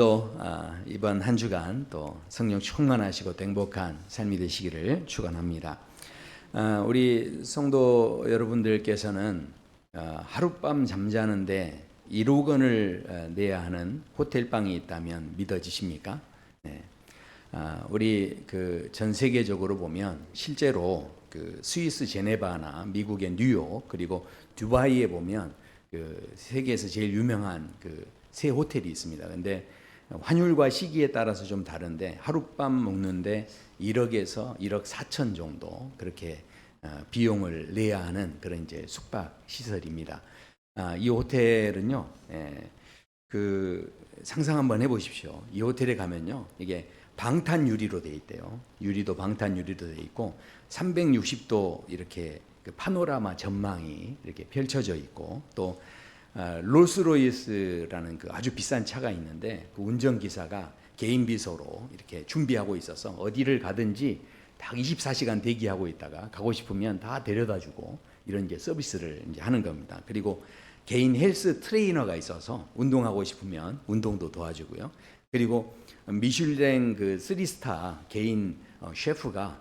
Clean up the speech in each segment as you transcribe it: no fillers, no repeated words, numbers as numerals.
또 이번 한 주간 또 성령 충만하시고 또 행복한 삶이 되시기를 축원합니다. 우리 성도 여러분들께서는 하룻밤 잠자는데 1억 원을 내야 하는 호텔 방이 있다면 믿어지십니까? 네. 우리 그 전 세계적으로 보면 실제로 그 스위스 제네바나 미국의 뉴욕 그리고 두바이에 보면 그 세계에서 제일 유명한 그 새 호텔이 있습니다. 근데 환율과 시기에 따라서 좀 다른데 하룻밤 묵는데 1억에서 1억 4천 정도 그렇게 비용을 내야 하는 그런 이제 숙박 시설입니다. 이 호텔은요, 그 상상 한번 해보십시오. 이 호텔에 가면요, 이게 방탄 유리로 돼 있대요. 유리도 방탄 유리로 돼 있고 360도 이렇게 그 파노라마 전망이 이렇게 펼쳐져 있고 또 롤스로이스라는 그 아주 비싼 차가 있는데 그 운전기사가 개인 비서로 이렇게 준비하고 있어서 어디를 가든지 딱 24시간 대기하고 있다가 가고 싶으면 다 데려다주고 이런 이제 서비스를 이제 하는 겁니다. 그리고 개인 헬스 트레이너가 있어서 운동하고 싶으면 운동도 도와주고요. 그리고 미슐랭 그 3스타 개인 셰프가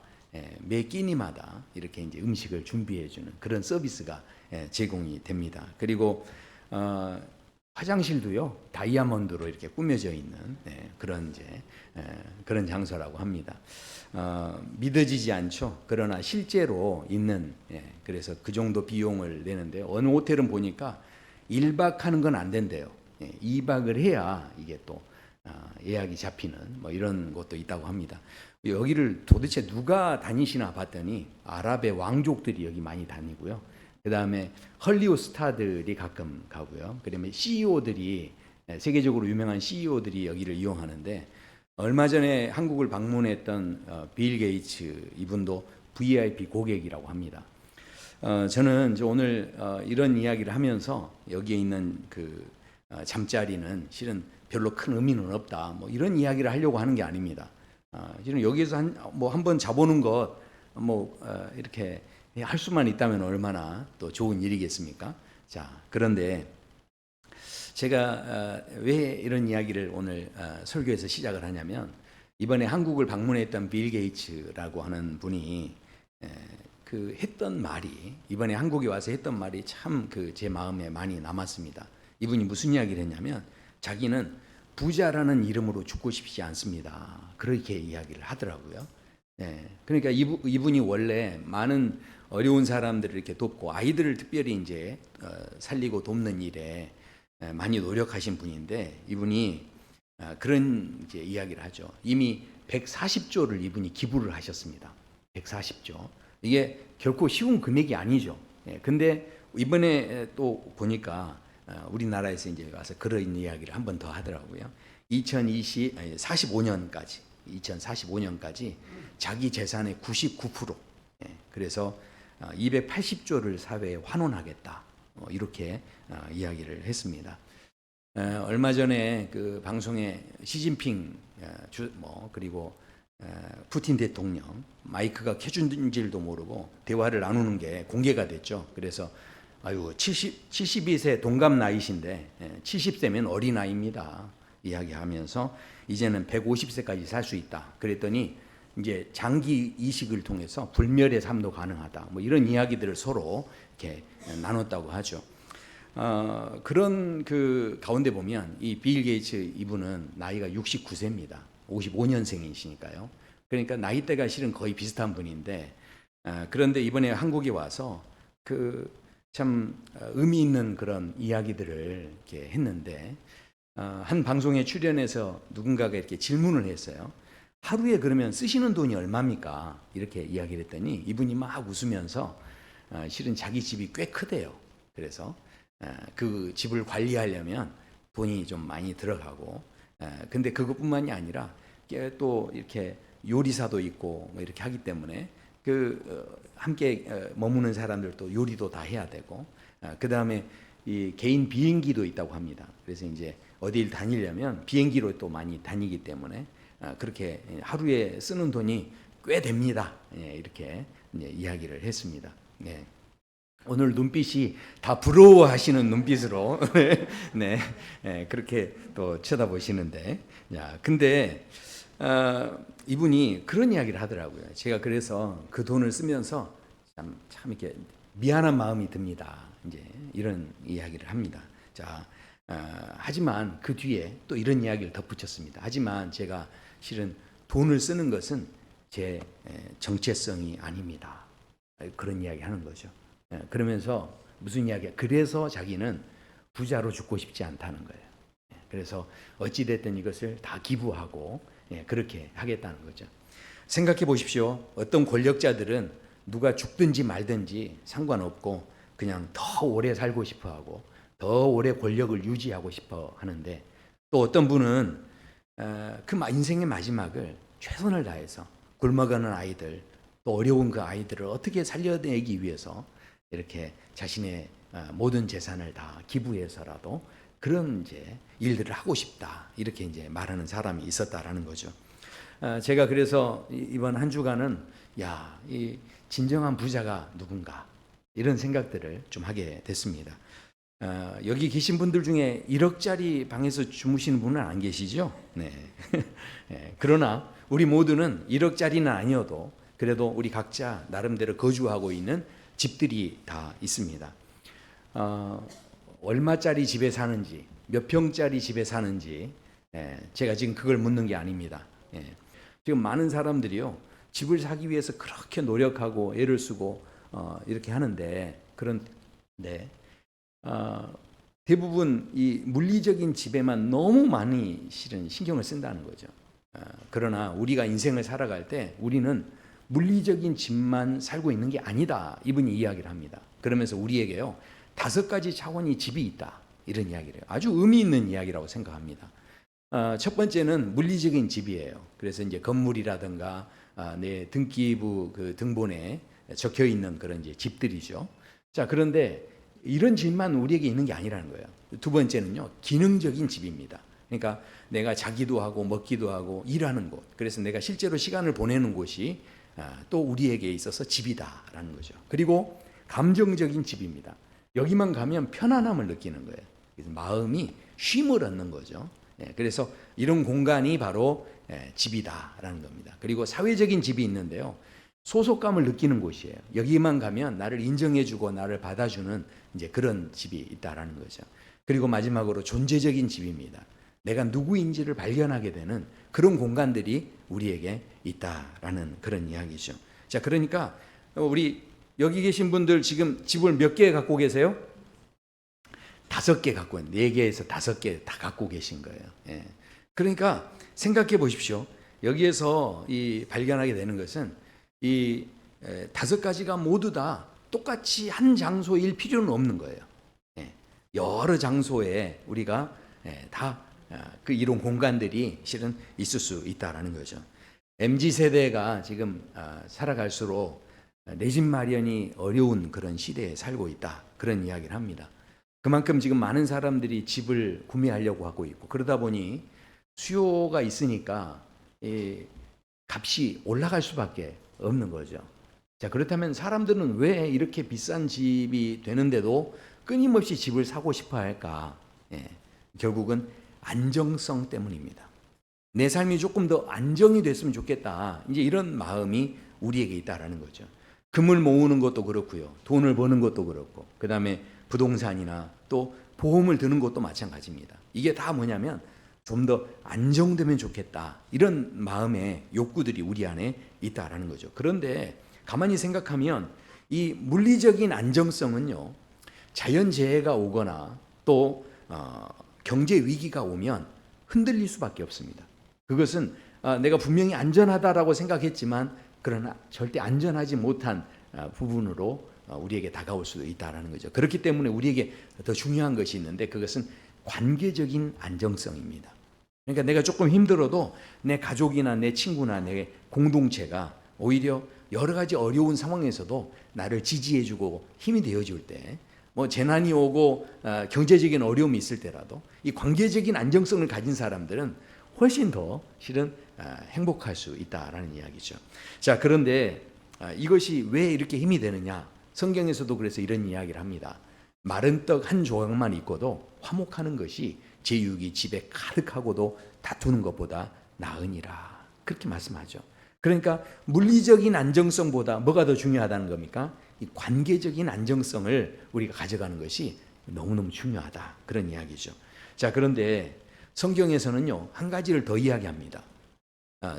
매 끼니마다 이렇게 이제 음식을 준비해주는 그런 서비스가 제공이 됩니다. 그리고 화장실도요 다이아몬드로 이렇게 꾸며져 있는 그런 이제 그런 장소라고 합니다. 믿어지지 않죠. 그러나 실제로 있는 그래서 그 정도 비용을 내는데 어느 호텔은 보니까 1박 하는 건 안 된대요. 2박을 해야 이게 또 예약이 잡히는 뭐 이런 것도 있다고 합니다. 여기를 도대체 누가 다니시나 봤더니 아랍의 왕족들이 여기 많이 다니고요. 그 다음에 헐리우드 스타들이 가끔 가고요. 그다음에 CEO들이 세계적으로 유명한 CEO들이 여기를 이용하는데 얼마 전에 한국을 방문했던 빌 게이츠 이분도 VIP 고객이라고 합니다. 저는 오늘 이런 이야기를 하면서 여기에 있는 그 잠자리는 실은 별로 큰 의미는 없다. 뭐 이런 이야기를 하려고 하는 게 아닙니다. 실은 여기에서 한번 자보는 것 이렇게 할 수만 있다면 얼마나 또 좋은 일이겠습니까? 자, 그런데 제가 왜 이런 이야기를 오늘 설교에서 시작을 하냐면 이번에 한국을 방문했던 빌 게이츠라고 하는 분이 그 했던 말이 이번에 한국에 와서 했던 말이 참 그 제 마음에 많이 남았습니다. 이분이 무슨 이야기를 했냐면 자기는 부자라는 이름으로 죽고 싶지 않습니다. 그렇게 이야기를 하더라고요. 그러니까 이분이 원래 많은 어려운 사람들을 이렇게 돕고 아이들을 특별히 이제 살리고 돕는 일에 많이 노력하신 분인데 이분이 그런 이제 이야기를 하죠. 이미 140조를 이분이 기부를 하셨습니다. 140조. 이게 결코 쉬운 금액이 아니죠. 근데 이번에 또 보니까 우리나라에서 이제 와서 그런 이야기를 한 번 더 하더라고요. 2045년까지 자기 재산의 99%, 그래서 280조를 사회에 환원하겠다. 이렇게 이야기를 했습니다. 얼마 전에 그 방송에 시진핑 그리고 푸틴 대통령 마이크가 켜준 줄도 모르고 대화를 나누는 게 공개가 됐죠. 그래서 72세 동갑 나이신데 70세면 어린 나이입니다. 이야기하면서 이제는 150세까지 살 수 있다. 그랬더니 이제 장기 이식을 통해서 불멸의 삶도 가능하다. 뭐 이런 이야기들을 서로 이렇게 나눴다고 하죠. 그런 그 가운데 보면 이 빌 게이츠 이분은 나이가 69세입니다. 55년생이시니까요. 그러니까 나이대가 실은 거의 비슷한 분인데 그런데 이번에 한국에 와서 그 참 의미 있는 그런 이야기들을 이렇게 했는데 한 방송에 출연해서 누군가가 이렇게 질문을 했어요. 하루에 그러면 쓰시는 돈이 얼마입니까? 이렇게 이야기를 했더니 이분이 막 웃으면서 실은 자기 집이 꽤 크대요. 그래서 그 집을 관리하려면 돈이 좀 많이 들어가고 근데 그것뿐만이 아니라 또 이렇게 요리사도 있고 뭐 이렇게 하기 때문에 함께 머무는 사람들도 요리도 다 해야 되고 그 다음에 이 개인 비행기도 있다고 합니다. 그래서 이제 어디를 다니려면 비행기로 또 많이 다니기 때문에 그렇게 하루에 쓰는 돈이 꽤 됩니다. 이렇게 이야기를 했습니다. 오늘 눈빛이 다 부러워하시는 눈빛으로 네, 네, 그렇게 또 쳐다보시는데, 야, 근데 이분이 그런 이야기를 하더라고요. 제가 그래서 그 돈을 쓰면서 참 이렇게 미안한 마음이 듭니다. 이제 이런 이야기를 합니다. 자, 하지만 그 뒤에 또 이런 이야기를 덧붙였습니다. 하지만 제가 실은 돈을 쓰는 것은 제 정체성이 아닙니다. 그런 이야기 하는 거죠. 그러면서 무슨 이야기야? 그래서 자기는 부자로 죽고 싶지 않다는 거예요. 그래서 어찌됐든 이것을 다 기부하고 그렇게 하겠다는 거죠. 생각해 보십시오. 어떤 권력자들은 누가 죽든지 말든지 상관없고 그냥 더 오래 살고 싶어 하고 더 오래 권력을 유지하고 싶어 하는데, 또 어떤 분은 그 인생의 마지막을 최선을 다해서 굶어가는 아이들, 또 어려운 그 아이들을 어떻게 살려내기 위해서 이렇게 자신의 모든 재산을 다 기부해서라도 그런 이제 일들을 하고 싶다, 이렇게 이제 말하는 사람이 있었다라는 거죠. 제가 그래서 이번 한 주간은 이 진정한 부자가 누군가 이런 생각들을 좀 하게 됐습니다. 여기 계신 분들 중에 1억짜리 방에서 주무시는 분은 안 계시죠? 네. 그러나 우리 모두는 1억짜리는 아니어도 그래도 우리 각자 나름대로 거주하고 있는 집들이 다 있습니다. 얼마짜리 집에 사는지, 몇 평짜리 집에 사는지, 제가 지금 그걸 묻는 게 아닙니다. 지금 많은 사람들이요, 집을 사기 위해서 그렇게 노력하고 애를 쓰고 이렇게 하는데, 그런데 대부분 이 물리적인 집에만 너무 많이 실은 신경을 쓴다는 거죠. 그러나 우리가 인생을 살아갈 때 우리는 물리적인 집만 살고 있는 게 아니다, 이분이 이야기를 합니다. 그러면서 우리에게요 5가지 차원의 집이 있다, 이런 이야기를 해요. 아주 의미 있는 이야기라고 생각합니다. 첫 번째는 물리적인 집이에요. 그래서 이제 건물이라든가 내 등기부 그 등본에 적혀 있는 그런 이제 집들이죠. 자, 그런데 이런 집만 우리에게 있는 게 아니라는 거예요. 두 번째는요, 기능적인 집입니다. 그러니까 내가 자기도 하고 먹기도 하고 일하는 곳, 그래서 내가 실제로 시간을 보내는 곳이 또 우리에게 있어서 집이다라는 거죠. 그리고 감정적인 집입니다. 여기만 가면 편안함을 느끼는 거예요. 그래서 마음이 쉼을 얻는 거죠. 그래서 이런 공간이 바로 집이다라는 겁니다. 그리고 사회적인 집이 있는데요, 소속감을 느끼는 곳이에요. 여기만 가면 나를 인정해주고 나를 받아주는 이제 그런 집이 있다라는 거죠. 그리고 마지막으로 존재적인 집입니다. 내가 누구인지를 발견하게 되는 그런 공간들이 우리에게 있다라는 그런 이야기죠. 자, 그러니까 우리 여기 계신 분들 지금 집을 몇 개 갖고 계세요? 5개 갖고, 4개에서 5개 다 갖고 계신 거예요. 그러니까 생각해 보십시오. 여기에서 이 발견하게 되는 것은 이 5가지가 모두 다 똑같이 한 장소일 필요는 없는 거예요. 여러 장소에 우리가 다 그 이런 공간들이 실은 있을 수 있다라는 거죠. MZ세대가 지금 살아갈수록 내 집 마련이 어려운 그런 시대에 살고 있다, 그런 이야기를 합니다. 그만큼 지금 많은 사람들이 집을 구매하려고 하고 있고, 그러다 보니 수요가 있으니까 값이 올라갈 수밖에 없는 거죠. 자, 그렇다면 사람들은 왜 이렇게 비싼 집이 되는데도 끊임없이 집을 사고 싶어 할까? 결국은 안정성 때문입니다. 내 삶이 조금 더 안정이 됐으면 좋겠다, 이제 이런 마음이 우리에게 있다라는 거죠. 금을 모으는 것도 그렇고요, 돈을 버는 것도 그렇고, 그 다음에 부동산이나 또 보험을 드는 것도 마찬가지입니다. 이게 다 뭐냐면 좀 더 안정되면 좋겠다, 이런 마음의 욕구들이 우리 안에 있다라는 거죠. 그런데 가만히 생각하면 이 물리적인 안정성은요, 자연재해가 오거나 또 경제 위기가 오면 흔들릴 수밖에 없습니다. 그것은 내가 분명히 안전하다라고 생각했지만 그러나 절대 안전하지 못한 부분으로 우리에게 다가올 수도 있다는 거죠. 그렇기 때문에 우리에게 더 중요한 것이 있는데, 그것은 관계적인 안정성입니다. 그러니까 내가 조금 힘들어도 내 가족이나 내 친구나 내 공동체가 오히려 여러 가지 어려운 상황에서도 나를 지지해주고 힘이 되어줄 때, 뭐 재난이 오고 경제적인 어려움이 있을 때라도 이 관계적인 안정성을 가진 사람들은 훨씬 더 실은 행복할 수 있다라는 이야기죠. 자, 그런데 이것이 왜 이렇게 힘이 되느냐? 성경에서도 그래서 이런 이야기를 합니다. 마른 떡 한 조각만 있고도 화목하는 것이 제육이 집에 가득하고도 다투는 것보다 나으니라. 그렇게 말씀하죠. 그러니까 물리적인 안정성보다 뭐가 더 중요하다는 겁니까? 이 관계적인 안정성을 우리가 가져가는 것이 너무너무 중요하다. 그런 이야기죠. 자, 그런데 성경에서는요, 한 가지를 더 이야기합니다.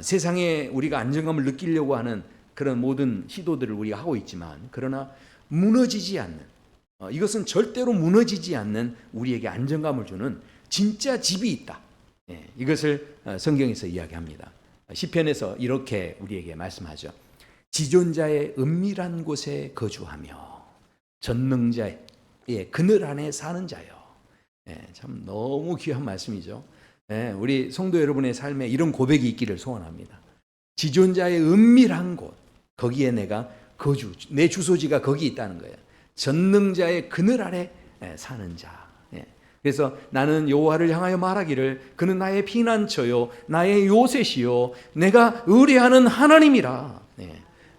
세상에 우리가 안정감을 느끼려고 하는 그런 모든 시도들을 우리가 하고 있지만, 그러나 무너지지 않는, 이것은 절대로 무너지지 않는 우리에게 안정감을 주는 진짜 집이 있다. 이것을 성경에서 이야기합니다. 시편에서 이렇게 우리에게 말씀하죠. 지존자의 은밀한 곳에 거주하며 전능자의 그늘 안에 사는 자요. 참 너무 귀한 말씀이죠. 우리 성도 여러분의 삶에 이런 고백이 있기를 소원합니다. 지존자의 은밀한 곳, 거기에 내가 거주, 내 주소지가 거기 있다는 거예요. 전능자의 그늘 아래 사는 자. 그래서 나는 여호와를 향하여 말하기를 그는 나의 피난처요 나의 요새시요 내가 의뢰하는 하나님이라.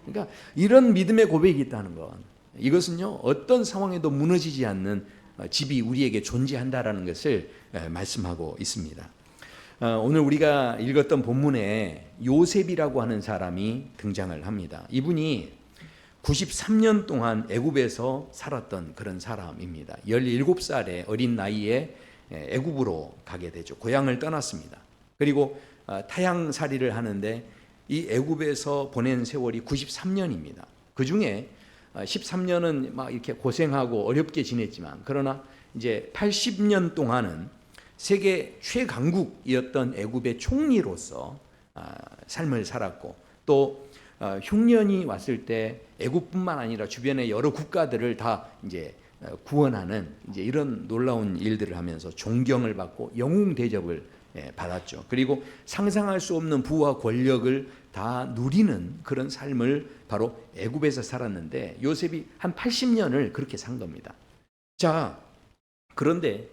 그러니까 이런 믿음의 고백이 있다는 것, 이것은요 어떤 상황에도 무너지지 않는 집이 우리에게 존재한다라는 것을 말씀하고 있습니다. 오늘 우리가 읽었던 본문에 요셉이라고 하는 사람이 등장을 합니다. 이분이 93년 동안 애굽에서 살았던 그런 사람입니다. 17살의 어린 나이에 애굽으로 가게 되죠. 고향을 떠났습니다. 그리고 타향살이를 하는데 이 애굽에서 보낸 세월이 93년입니다. 그 중에 13년은 막 이렇게 고생하고 어렵게 지냈지만, 그러나 이제 80년 동안은 세계 최강국이었던 애굽의 총리로서 삶을 살았고, 또 흉년이 왔을 때 애굽뿐만 아니라 주변의 여러 국가들을 다 이제 구원하는 이제 이런 놀라운 일들을 하면서 존경을 받고 영웅 대접을 받았죠. 그리고 상상할 수 없는 부와 권력을 다 누리는 그런 삶을 바로 애굽에서 살았는데, 요셉이 한 80년을 그렇게 산 겁니다. 자, 그런데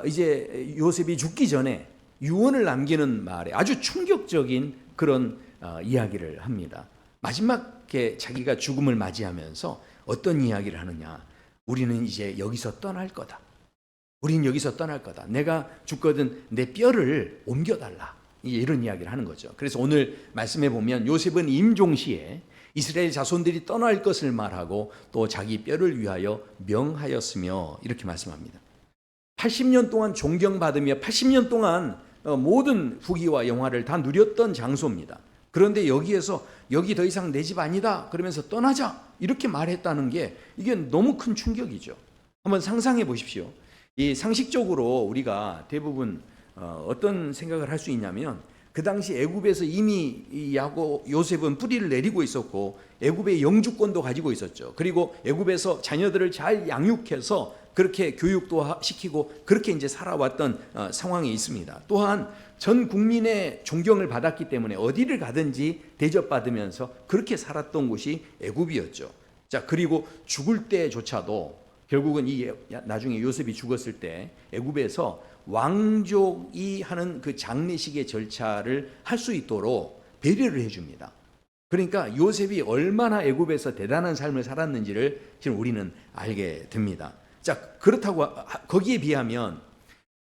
이제 요셉이 죽기 전에 유언을 남기는 말에 아주 충격적인 그런 이야기를 합니다. 마지막에 자기가 죽음을 맞이하면서 어떤 이야기를 하느냐? 우리는 이제 여기서 떠날 거다. 우린 여기서 떠날 거다. 내가 죽거든 내 뼈를 옮겨달라. 이런 이야기를 하는 거죠. 그래서 오늘 말씀해 보면 요셉은 임종시에 이스라엘 자손들이 떠날 것을 말하고 또 자기 뼈를 위하여 명하였으며 이렇게 말씀합니다. 80년 동안 존경받으며 80년 동안 모든 후기와 영화를 다 누렸던 장소입니다. 그런데 여기에서 여기 더 이상 내 집 아니다 그러면서 떠나자 이렇게 말했다는 게 이게 너무 큰 충격이죠. 한번 상상해 보십시오. 이 상식적으로 우리가 대부분 어떤 생각을 할 수 있냐면, 그 당시 애굽에서 이미 요셉은 뿌리를 내리고 있었고 애굽의 영주권도 가지고 있었죠. 그리고 애굽에서 자녀들을 잘 양육해서 그렇게 교육도 시키고 그렇게 이제 살아왔던 상황이 있습니다. 또한 전 국민의 존경을 받았기 때문에 어디를 가든지 대접받으면서 그렇게 살았던 곳이 애굽이었죠. 자, 그리고 죽을 때조차도 결국은 나중에 요셉이 죽었을 때 애굽에서 왕족이 하는 그 장례식의 절차를 할 수 있도록 배려를 해줍니다. 그러니까 요셉이 얼마나 애굽에서 대단한 삶을 살았는지를 지금 우리는 알게 됩니다. 자, 그렇다고 거기에 비하면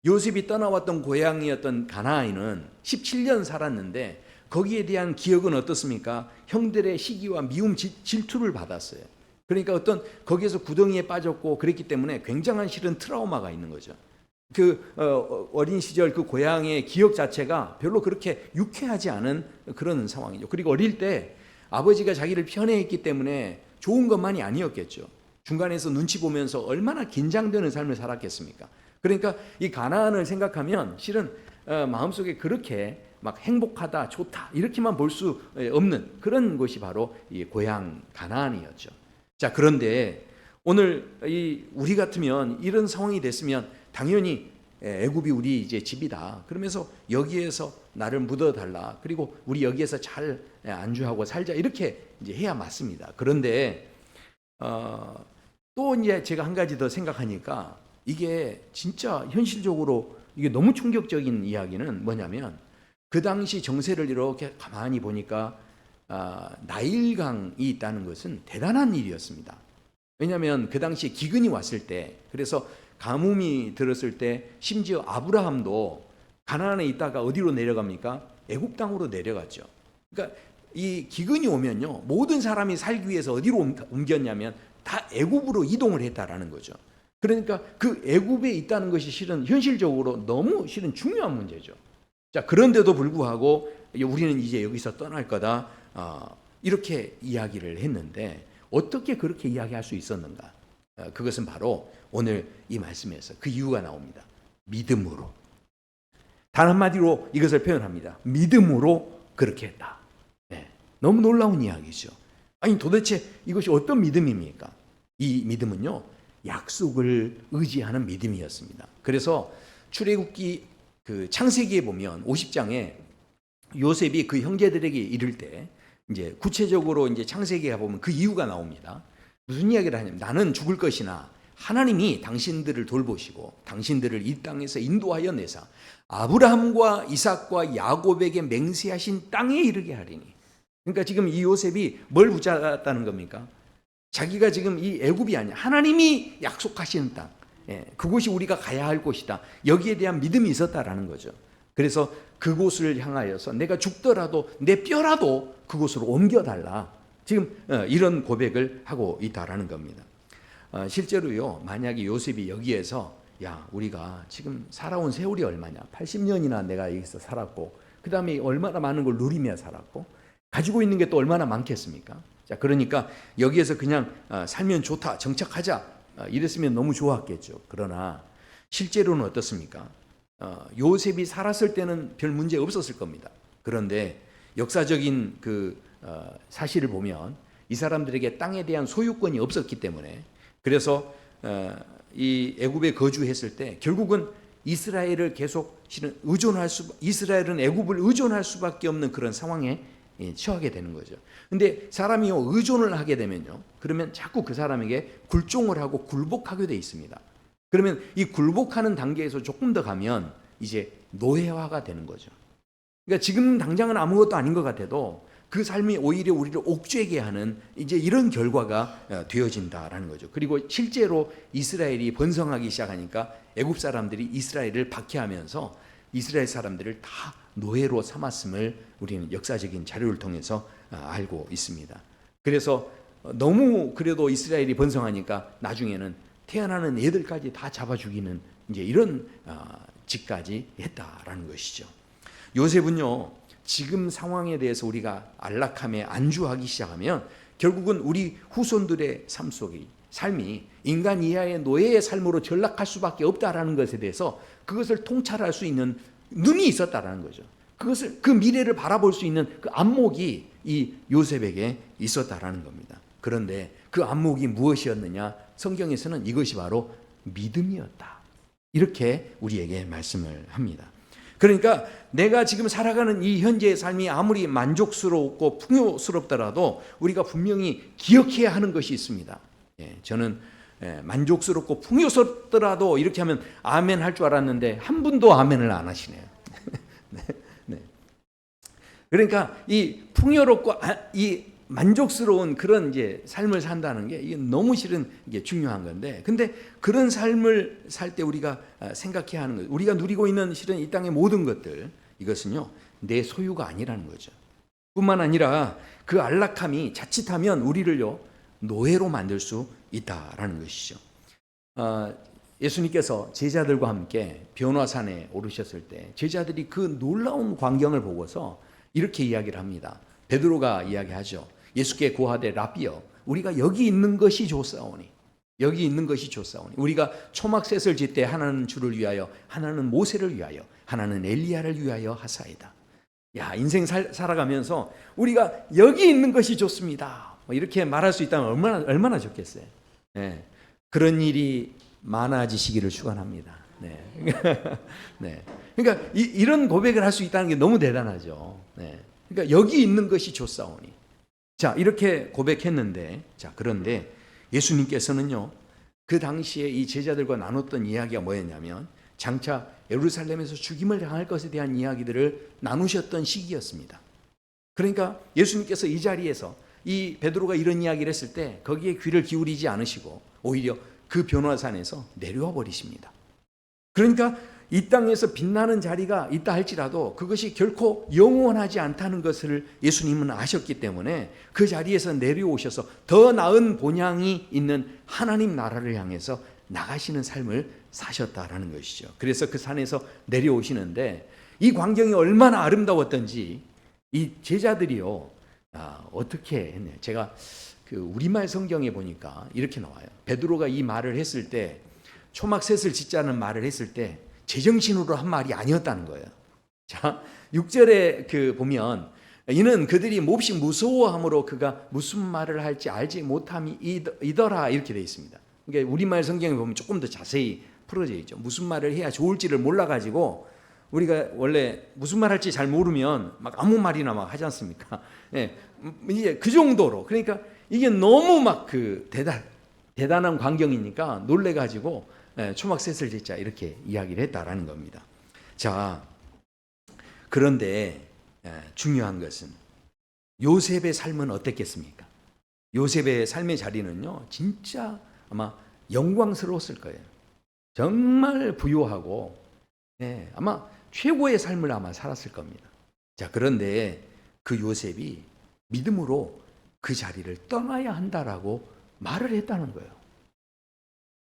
요셉이 떠나왔던 고향이었던 가나안은 17년 살았는데 거기에 대한 기억은 어떻습니까? 형들의 시기와 미움 질투를 받았어요. 그러니까 거기에서 구덩이에 빠졌고 그랬기 때문에 굉장한 실은 트라우마가 있는 거죠. 어린 시절 그 고향의 기억 자체가 별로 그렇게 유쾌하지 않은 그런 상황이죠. 그리고 어릴 때 아버지가 자기를 편애했기 때문에 좋은 것만이 아니었겠죠. 중간에서 눈치 보면서 얼마나 긴장되는 삶을 살았겠습니까? 그러니까 이 가나안을 생각하면 실은 마음속에 그렇게 막 행복하다, 좋다 이렇게만 볼 수 없는 그런 곳이 바로 이 고향 가나안이었죠. 자, 그런데 오늘 우리 같으면 이런 상황이 됐으면 당연히 애굽이 우리 이제 집이다. 그러면서 여기에서 나를 묻어달라. 그리고 우리 여기에서 잘 안주하고 살자. 이렇게 이제 해야 맞습니다. 그런데 또 이제 제가 한 가지 더 생각하니까 이게 진짜 현실적으로 이게 너무 충격적인 이야기는 뭐냐면, 그 당시 정세를 이렇게 가만히 보니까 나일강이 있다는 것은 대단한 일이었습니다. 왜냐하면 그 당시에 기근이 왔을 때, 그래서 가뭄이 들었을 때 심지어 아브라함도 가나안에 있다가 어디로 내려갑니까? 애굽 땅으로 내려갔죠. 그러니까 이 기근이 오면요, 모든 사람이 살기 위해서 어디로 옮겼냐면 다 애굽으로 이동을 했다라는 거죠. 그러니까 그 애굽에 있다는 것이 실은 현실적으로 너무 실은 중요한 문제죠. 자, 그런데도 불구하고 우리는 이제 여기서 떠날 거다, 이렇게 이야기를 했는데 어떻게 그렇게 이야기할 수 있었는가? 그것은 바로 오늘 이 말씀에서 그 이유가 나옵니다. 믿음으로. 단 한마디로 이것을 표현합니다. 믿음으로 그렇게 했다. 네, 너무 놀라운 이야기죠. 아니 도대체 이것이 어떤 믿음입니까? 이 믿음은요, 약속을 의지하는 믿음이었습니다. 그래서 출애굽기 그 창세기에 보면 50장에 요셉이 그 형제들에게 이를 때 이제 구체적으로 이제 창세기에 보면 그 이유가 나옵니다. 무슨 이야기를 하냐면 나는 죽을 것이나 하나님이 당신들을 돌보시고 당신들을 이 땅에서 인도하여 내사 아브라함과 이삭과 야곱에게 맹세하신 땅에 이르게 하리니. 그러니까 지금 이 요셉이 뭘 붙잡았다는 겁니까? 자기가 지금 이 애굽이 아니야, 하나님이 약속하시는 땅, 그곳이 우리가 가야 할 곳이다, 여기에 대한 믿음이 있었다라는 거죠. 그래서 그곳을 향하여서 내가 죽더라도 내 뼈라도 그곳으로 옮겨달라, 지금 이런 고백을 하고 있다라는 겁니다. 실제로요, 만약에 요셉이 여기에서 야, 우리가 지금 살아온 세월이 얼마냐, 80년이나 내가 여기서 살았고 그 다음에 얼마나 많은 걸 누리며 살았고 가지고 있는 게 또 얼마나 많겠습니까? 자, 그러니까 여기에서 그냥 살면 좋다, 정착하자, 이랬으면 너무 좋았겠죠. 그러나 실제로는 어떻습니까? 요셉이 살았을 때는 별 문제 없었을 겁니다. 그런데 역사적인 그 사실을 보면 이 사람들에게 땅에 대한 소유권이 없었기 때문에, 그래서 이 애굽에 거주했을 때 결국은 이스라엘을 계속 이스라엘은 애굽을 의존할 수밖에 없는 그런 상황에 처하게 되는 거죠. 근데 사람이 의존을 하게 되면요, 그러면 자꾸 그 사람에게 굴종을 하고 굴복하게 돼 있습니다. 그러면 이 굴복하는 단계에서 조금 더 가면 이제 노예화가 되는 거죠. 그러니까 지금 당장은 아무것도 아닌 것 같아도 그 삶이 오히려 우리를 옥죄게 하는 이제 이런 결과가 되어진다라는 거죠. 그리고 실제로 이스라엘이 번성하기 시작하니까 애굽 사람들이 이스라엘을 박해하면서 이스라엘 사람들을 다 노예로 삼았음을 우리는 역사적인 자료를 통해서 알고 있습니다. 그래서 너무 그래도 이스라엘이 번성하니까 나중에는 태어나는 애들까지 다 잡아 죽이는 이제 이런 짓까지 했다라는 것이죠. 요셉은요, 지금 상황에 대해서 우리가 안락함에 안주하기 시작하면 결국은 우리 후손들의 삶이 인간 이하의 노예의 삶으로 전락할 수밖에 없다라는 것에 대해서 그것을 통찰할 수 있는 눈이 있었다라는 거죠. 그 미래를 바라볼 수 있는 그 안목이 이 요셉에게 있었다라는 겁니다. 그런데 그 안목이 무엇이었느냐? 성경에서는 이것이 바로 믿음이었다, 이렇게 우리에게 말씀을 합니다. 그러니까 내가 지금 살아가는 이 현재의 삶이 아무리 만족스럽고 풍요스럽더라도 우리가 분명히 기억해야 하는 것이 있습니다. 저는 만족스럽고 풍요스럽더라도 이렇게 하면 아멘 할 줄 알았는데 한 분도 아멘을 안 하시네요. 네. 그러니까 이 풍요롭고 이 만족스러운 그런 이제 삶을 산다는 게 이게 너무 실은 이게 중요한 건데, 근데 그런 삶을 살 때 우리가 생각해야 하는 것, 우리가 누리고 있는 실은 이 땅의 모든 것들, 이것은요 내 소유가 아니라는 거죠. 뿐만 아니라 그 안락함이 자칫하면 우리를요 노예로 만들 수 있다라는 것이죠. 예수님께서 제자들과 함께 변화산에 오르셨을 때 제자들이 그 놀라운 광경을 보고서 이렇게 이야기를 합니다. 베드로가 이야기하죠. 예수께 고하되 라비여, 우리가 여기 있는 것이 좋사오니, 여기 있는 것이 좋사오니. 우리가 초막셋을 짓되 하나는 주를 위하여, 하나는 모세를 위하여, 하나는 엘리야를 위하여 하사이다. 야, 인생 살아가면서 우리가 여기 있는 것이 좋습니다, 이렇게 말할 수 있다면 얼마나 좋겠어요. 네. 그런 일이 많아지시기를 축원합니다. 네. 네. 그러니까 이런 고백을 할 수 있다는 게 너무 대단하죠. 네. 그러니까 여기 있는 것이 좋사오니. 자, 이렇게 고백했는데, 자, 그런데 예수님께서는요, 그 당시에 이 제자들과 나눴던 이야기가 뭐였냐면, 장차 예루살렘에서 죽임을 당할 것에 대한 이야기들을 나누셨던 시기였습니다. 그러니까 예수님께서 이 자리에서 이 베드로가 이런 이야기를 했을 때 거기에 귀를 기울이지 않으시고 오히려 그 변화산에서 내려와 버리십니다. 그러니까 이 땅에서 빛나는 자리가 있다 할지라도 그것이 결코 영원하지 않다는 것을 예수님은 아셨기 때문에 그 자리에서 내려오셔서 더 나은 본향이 있는 하나님 나라를 향해서 나가시는 삶을 사셨다라는 것이죠. 그래서 그 산에서 내려오시는데 이 광경이 얼마나 아름다웠던지 이 제자들이요, 어떻게 했냐. 제가 그 우리말 성경에 보니까 이렇게 나와요. 베드로가 이 말을 했을 때, 초막셋을 짓자는 말을 했을 때 제정신으로 한 말이 아니었다는 거예요. 자, 6절에 그 보면 이는 그들이 몹시 무서워함으로 그가 무슨 말을 할지 알지 못함이 이더라 이렇게 되어 있습니다. 그러니까 우리말 성경에 보면 조금 더 자세히 풀어져 있죠. 무슨 말을 해야 좋을지를 몰라가지고 우리가 원래 무슨 말 할지 잘 모르면 막 아무 말이나 막 하지 않습니까? 예, 이제 그 정도로. 그러니까 이게 너무 막 그 대단한 광경이니까 놀래가지고 초막셋을 짓자 이렇게 이야기를 했다라는 겁니다. 자, 그런데 중요한 것은 요셉의 삶은 어땠겠습니까? 요셉의 삶의 자리는요, 진짜 아마 영광스러웠을 거예요. 정말 부유하고 아마 최고의 삶을 아마 살았을 겁니다. 자, 그런데 그 요셉이 믿음으로 그 자리를 떠나야 한다라고 말을 했다는 거예요.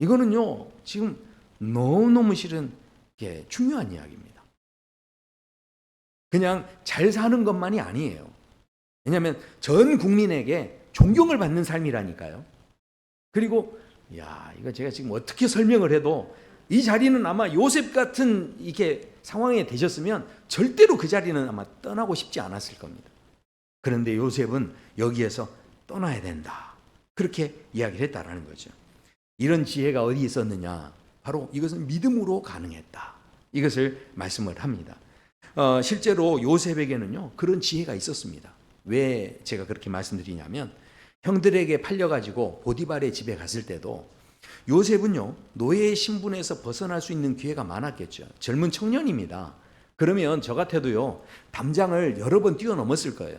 이거는요, 지금 너무너무 실은 중요한 이야기입니다. 그냥 잘 사는 것만이 아니에요. 왜냐하면 전 국민에게 존경을 받는 삶이라니까요. 그리고 이거 제가 지금 어떻게 설명을 해도 이 자리는 아마 요셉 같은 이렇게 상황에 되셨으면 절대로 그 자리는 아마 떠나고 싶지 않았을 겁니다. 그런데 요셉은 여기에서 떠나야 된다, 그렇게 이야기를 했다라는 거죠. 이런 지혜가 어디 있었느냐? 바로 이것은 믿음으로 가능했다, 이것을 말씀을 합니다. 실제로 요셉에게는요 그런 지혜가 있었습니다. 왜 제가 그렇게 말씀드리냐면, 형들에게 팔려가지고 보디발의 집에 갔을 때도 요셉은요 노예의 신분에서 벗어날 수 있는 기회가 많았겠죠. 젊은 청년입니다. 그러면 저 같아도요 담장을 여러 번 뛰어넘었을 거예요.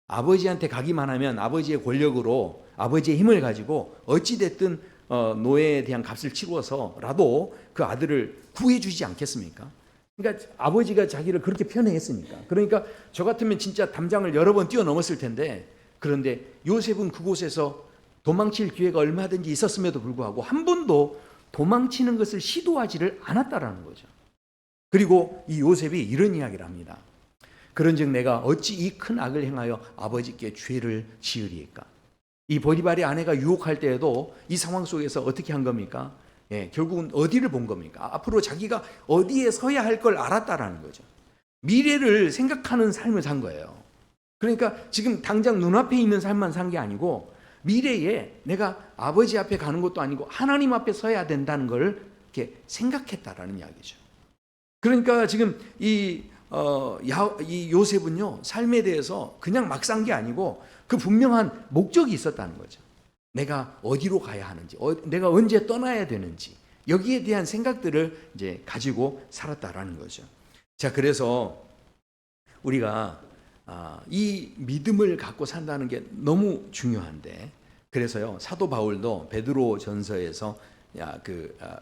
아버지한테 가기만 하면 아버지의 권력으로, 아버지의 힘을 가지고 어찌됐든 노예에 대한 값을 치루어서라도 그 아들을 구해주지 않겠습니까? 그러니까 아버지가 자기를 그렇게 편애했으니까. 그러니까 저 같으면 진짜 담장을 여러 번 뛰어넘었을 텐데, 그런데 요셉은 그곳에서 도망칠 기회가 얼마든지 있었음에도 불구하고 한 번도 도망치는 것을 시도하지를 않았다라는 거죠. 그리고 이 요셉이 이런 이야기를 합니다. 그런즉 내가 어찌 이 큰 악을 행하여 아버지께 죄를 지으리이까. 이 보디발의 아내가 유혹할 때에도 이 상황 속에서 어떻게 한 겁니까? 결국은 어디를 본 겁니까? 앞으로 자기가 어디에 서야 할 걸 알았다라는 거죠. 미래를 생각하는 삶을 산 거예요. 그러니까 지금 당장 눈앞에 있는 삶만 산 게 아니고 미래에 내가 아버지 앞에 가는 것도 아니고 하나님 앞에 서야 된다는 걸 이렇게 생각했다라는 이야기죠. 그러니까 지금 이 요셉은요 삶에 대해서 그냥 막 산 게 아니고 그 분명한 목적이 있었다는 거죠. 내가 어디로 가야 하는지, 내가 언제 떠나야 되는지, 여기에 대한 생각들을 이제 가지고 살았다라는 거죠. 자, 그래서 우리가 이 믿음을 갖고 산다는 게 너무 중요한데, 그래서요 사도 바울도 베드로 전서에서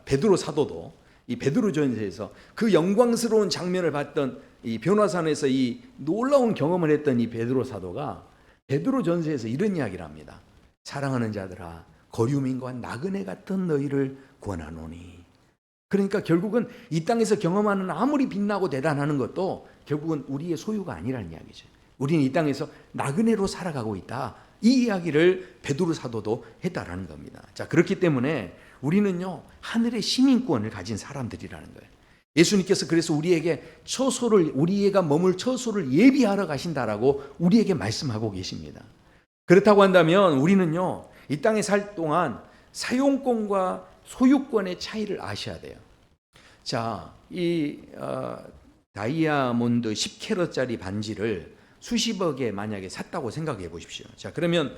베드로 사도도 이 베드로 전서에서 그 영광스러운 장면을 봤던 이 변화산에서 이 놀라운 경험을 했던 이 베드로 사도가 베드로 전서에서 이런 이야기를 합니다. 사랑하는 자들아, 거류민과 나그네 같은 너희를 권하노니. 그러니까 결국은 이 땅에서 경험하는 아무리 빛나고 대단하는 것도 결국은 우리의 소유가 아니라는 이야기죠. 우리는 이 땅에서 나그네로 살아가고 있다, 이 이야기를 베드로 사도도 했다라는 겁니다. 자, 그렇기 때문에 우리는요 하늘의 시민권을 가진 사람들이라는 거예요. 예수님께서 그래서 우리에게 우리가 머물 처소를 예비하러 가신다라고 우리에게 말씀하고 계십니다. 그렇다고 한다면 우리는요 이 땅에 살 동안 사용권과 소유권의 차이를 아셔야 돼요. 자, 이 다이아몬드 10캐럿짜리 반지를 수십억에 만약에 샀다고 생각해 보십시오. 자, 그러면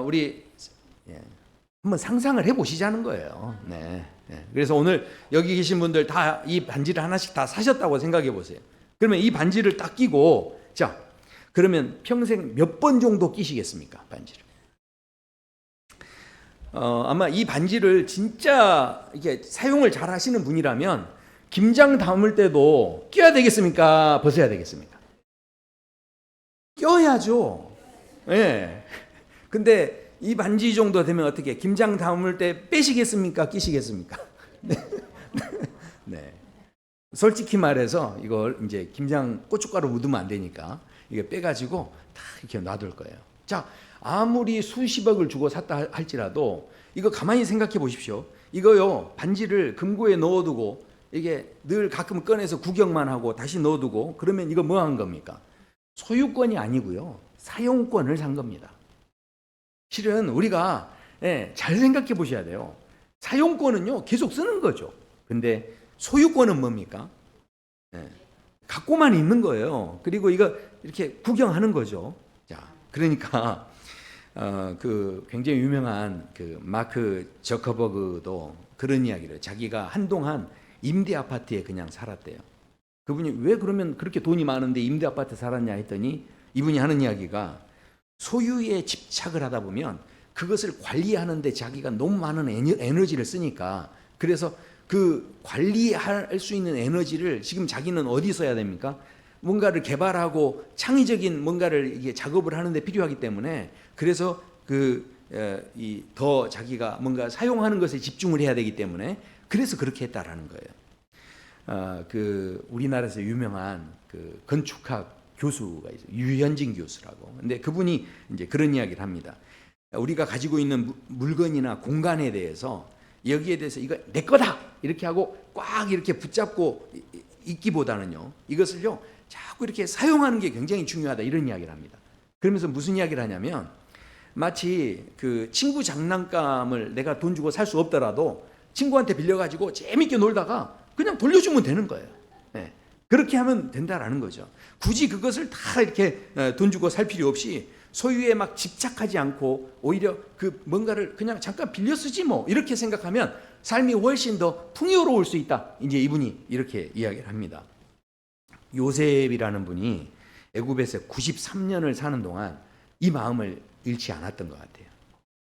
우리 한번 상상을 해보시자는 거예요. 네. 그래서 오늘 여기 계신 분들 다 이 반지를 하나씩 다 사셨다고 생각해 보세요. 그러면 이 반지를 딱 끼고, 자, 그러면 평생 몇 번 정도 끼시겠습니까? 반지를. 아마 이 반지를 진짜 이게 사용을 잘 하시는 분이라면 김장 담을 때도 껴야 되겠습니까? 벗어야 되겠습니까? 껴야죠. 예. 근데 이 반지 정도 되면 어떻게 김장 담을 때 빼시겠습니까? 끼시겠습니까? 네. 네. 솔직히 말해서 이걸 이제 김장 고춧가루 묻으면 안 되니까 이게 빼가지고 다 이렇게 놔둘 거예요. 자, 아무리 수십억을 주고 샀다 할지라도 이거 가만히 생각해 보십시오. 이거요, 반지를 금고에 넣어두고 이게 늘 가끔 꺼내서 구경만 하고 다시 넣어두고 그러면 이거 뭐 한 겁니까? 소유권이 아니고요, 사용권을 산 겁니다. 실은 우리가 잘 생각해 보셔야 돼요. 사용권은요, 계속 쓰는 거죠. 근데 소유권은 뭡니까? 갖고만 있는 거예요. 그리고 이거 이렇게 구경하는 거죠. 자, 그러니까 그 굉장히 유명한 그 마크 저커버그도 그런 이야기를, 자기가 한동안 임대 아파트에 그냥 살았대요. 그분이 왜 그러면 그렇게 돈이 많은데 임대 아파트 살았냐 했더니 이분이 하는 이야기가, 소유에 집착을 하다 보면 그것을 관리하는데 자기가 너무 많은 에너지를 쓰니까, 그래서 그 관리할 수 있는 에너지를 지금 자기는 어디 써야 됩니까? 뭔가를 개발하고 창의적인 뭔가를 이게 작업을 하는데 필요하기 때문에, 그래서 더 자기가 뭔가 사용하는 것에 집중을 해야 되기 때문에 그래서 그렇게 했다라는 거예요. 그 우리나라에서 유명한 그 건축학 교수가 있어요. 유현진 교수라고. 근데 그분이 이제 그런 이야기를 합니다. 우리가 가지고 있는 물건이나 공간에 대해서, 여기에 대해서 이거 내 거다 이렇게 하고 꽉 이렇게 붙잡고 있기보다는요, 이것을요 자꾸 이렇게 사용하는 게 굉장히 중요하다, 이런 이야기를 합니다. 그러면서 무슨 이야기를 하냐면, 마치 그 친구 장난감을 내가 돈 주고 살 수 없더라도 친구한테 빌려가지고 재밌게 놀다가 그냥 돌려주면 되는 거예요. 네. 그렇게 하면 된다라는 거죠. 굳이 그것을 다 이렇게 돈 주고 살 필요 없이 소유에 막 집착하지 않고 오히려 그 뭔가를 그냥 잠깐 빌려 쓰지 뭐, 이렇게 생각하면 삶이 훨씬 더 풍요로울 수 있다. 이제 이분이 이렇게 이야기를 합니다. 요셉이라는 분이 애굽에서 93년을 사는 동안 이 마음을 잃지 않았던 것 같아요.